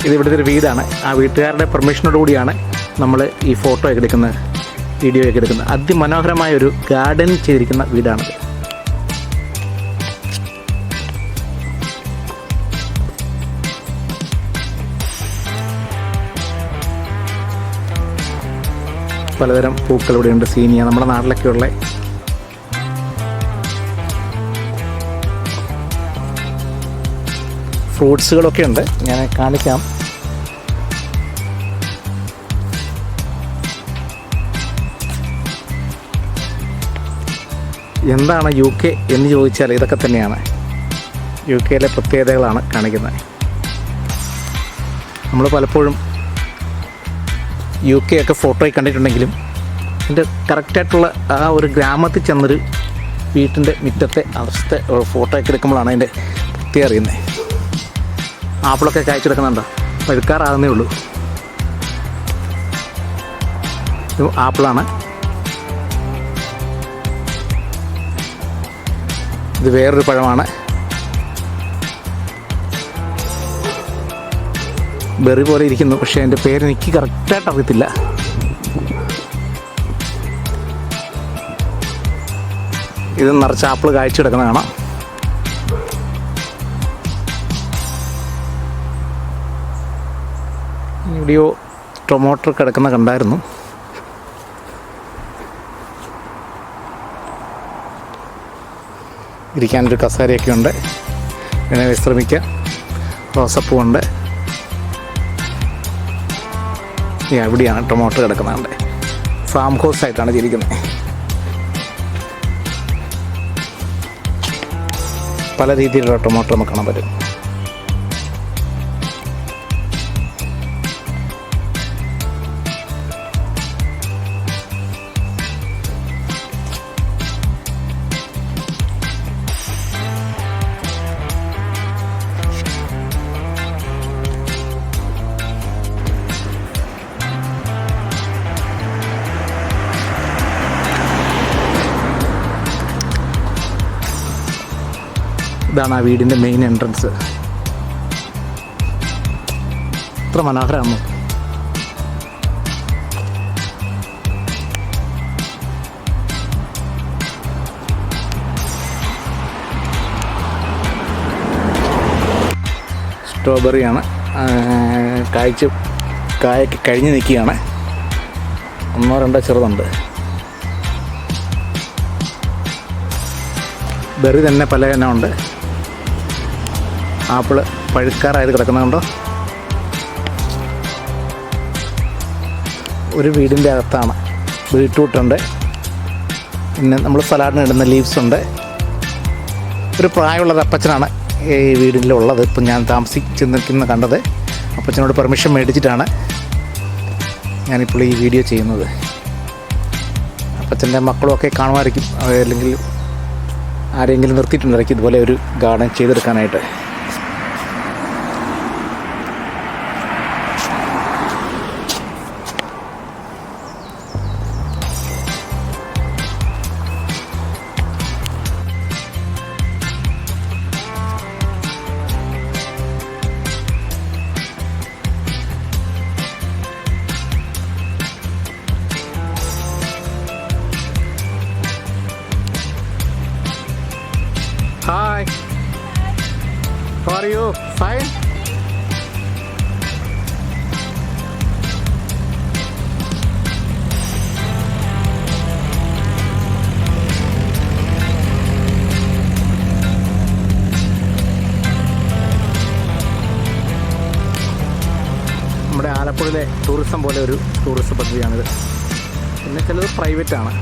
ഇത് ഇവിടുത്തെ ഒരു വീടാണ്. ആ വീട്ടുകാരുടെ പെർമിഷനോട് കൂടിയാണ് നമ്മൾ ഈ ഫോട്ടോ ഒക്കെ എടുക്കുന്നത്, വീഡിയോ ഒക്കെ എടുക്കുന്നത്. അതിമനോഹരമായൊരു ഗാർഡൻ ചെയ്തിരിക്കുന്ന വീടാണിത്. പലതരം പൂക്കൾ ഇവിടെയുണ്ട്. സീനിയ, നമ്മുടെ നാട്ടിലൊക്കെയുള്ള ഫ്രൂട്ട്സുകളൊക്കെ ഉണ്ട്. ഞാൻ കാണിക്കാം. എന്താണ് UK എന്ന് ചോദിച്ചാൽ ഇതൊക്കെ തന്നെയാണ്. UK പ്രത്യേകതകളാണ് കാണിക്കുന്നത്. നമ്മൾ പലപ്പോഴും UK ഒക്കെ ഫോട്ടോയിൽ കണ്ടിട്ടുണ്ടെങ്കിലും ഇതിൻ്റെ കറക്റ്റായിട്ടുള്ള ആ ഒരു ഗ്രാമത്തിൽ ചെന്നൊരു വീട്ടിൻ്റെ മുറ്റത്തെ അവസ്ഥ ഫോട്ടോ ഒക്കെ എടുക്കുമ്പോഴാണ് അതിൻ്റെ പ്രത്യേകം അറിയുന്നത്. ആപ്പിളൊക്കെ കായ്ച്ചെടുക്കുന്നുണ്ടോ? പഴുക്കാറാകുന്നേ ഉള്ളൂ. ഇത് ആപ്പിളാണ്. ഇത് വേറൊരു പഴമാണ്. ബെറി പോലെ ഇരിക്കുന്നു, പക്ഷേ എൻ്റെ പേര് എനിക്ക് കറക്റ്റായിട്ട് അറിയത്തില്ല. ഇത് നിറച്ച് ആപ്പിൾ കായ്ച്ചെടുക്കുന്ന കാണാം. എവിടെയോ ടൊമാറ്റോ കിടക്കുന്ന കണ്ടായിരുന്നു. ഇരിക്കാനൊരു കസേരയൊക്കെ ഉണ്ട്. പിന്നെ വിശ്രമിക്കാം. റോസപ്പൂവുണ്ട്. എവിടെയാണ് ടൊമാറ്റോ കിടക്കുന്നുണ്ട്. ഫാം ഹൗസ് ആയിട്ടാണ് ചെയ്തിരിക്കുന്നത്. പല രീതിയിലുള്ള ടൊമാറ്റോ നമുക്ക് കാണാൻ പറ്റും. ഇതാണ് ആ വീടിൻ്റെ മെയിൻ എൻട്രൻസ്. എത്ര മനോഹരമാണ്. സ്ട്രോബെറിയാണ്. കായൊക്കെ കഴിഞ്ഞ് നിൽക്കുകയാണ്. 1-2 ചെറുതുണ്ട്. ബെറി തന്നെ പല ഇനമുണ്ട്. ആപ്പിള് പഴുക്കാറായത് കിടക്കുന്നുണ്ടോ? ഒരു വീടിൻ്റെ അകത്താണ്. ബീട്രൂട്ടുണ്ട്. പിന്നെ നമ്മൾ സലാഡിന് ഇടുന്ന ലീവ്സ് ഉണ്ട്. ഒരു പ്രായമുള്ളൊരു അപ്പച്ചനാണ് ഈ വീടിലുള്ളത്. ഇപ്പം ഞാൻ താമസിച്ച് നിൽക്കുന്ന കണ്ടത്. അപ്പച്ചനോട് പെർമിഷൻ മേടിച്ചിട്ടാണ് ഞാനിപ്പോൾ ഈ വീഡിയോ ചെയ്യുന്നത്. അപ്പച്ചൻ്റെ മക്കളുമൊക്കെ കാണുമായിരിക്കും, അല്ലെങ്കിൽ ആരെങ്കിലും നിർത്തിയിട്ടുണ്ടായിരിക്കും ഇതുപോലെ ഒരു ഗാർഡൻ ചെയ്തെടുക്കാനായിട്ട്. Hi. How are you? Fine? നമ്മുടെ ആലപ്പുഴയിലെ ടൂറിസം പോലെ ഒരു ടൂറിസം പദ്ധതിയാണിത്. പിന്നെ ചിലത് പ്രൈവറ്റാണ്.